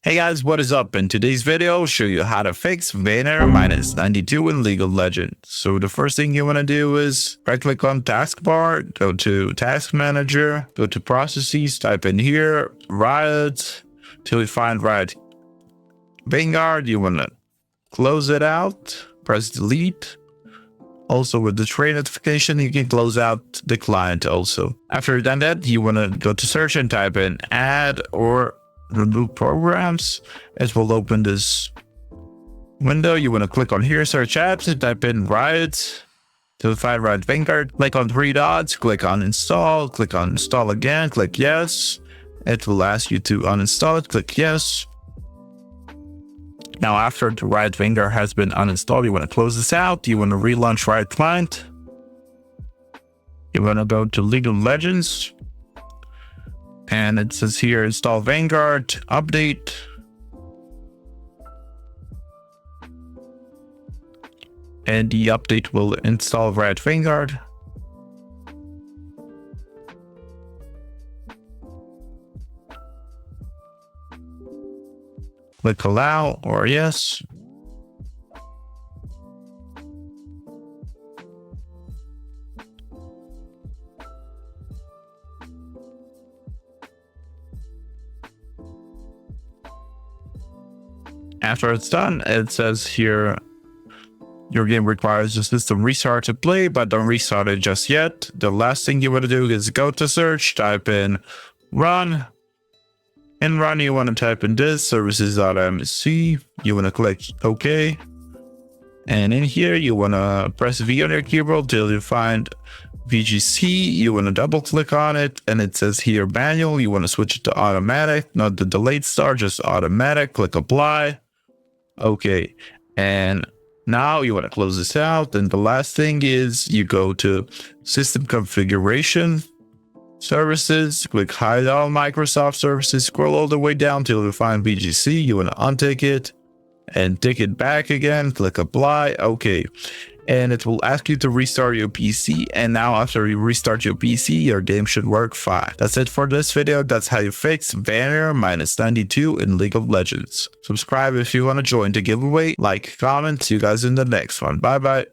Hey guys, what is up? In today's video, I'll show you how to fix VaynerMinus minus 92 in League of Legends. So the first thing you want to do is right click on taskbar, go to task manager, go to processes, type in here, Riot, till you find Riot Vanguard. You want to close it out, press delete. Also with the tray notification, you can close out the client also. After you've done that, you want to go to search and type in add or remove programs. It will open this window. You want to click on here, search apps, and type in Riot to find Riot Vanguard. Click on three dots, click on install, click on install again, click yes. It will ask you to uninstall it, click yes. Now after the Riot Vanguard has been uninstalled, you want to close this out. You want to relaunch Riot Client. You want to go to League of Legends. And it says here, install Vanguard, update. And the update will install Riot Vanguard. Click allow or yes. After it's done, it says here, your game requires a system restart to play, but don't restart it just yet. The last thing you want to do is go to search, type in run. In run, you want to type in this, services.msc. You want to click OK. And in here, you want to press V on your keyboard till you find VGC. You want to double click on it, and it says here manual. You want to switch it to automatic, not the delayed start, just automatic. Click apply. Okay. And now you want to close this out. And the last thing is you go to system configuration. Services, click hide all Microsoft services, scroll all the way down till you find VGC. You want to untick it and tick it back again, click apply. Okay, and it will ask you to restart your PC, and now after you restart your PC, your game should work fine. That's it for this video. That's how you fix VaynerMinus minus 92 in League of Legends. Subscribe if you want to join the giveaway, like, comment. See you guys in the next one. Bye bye.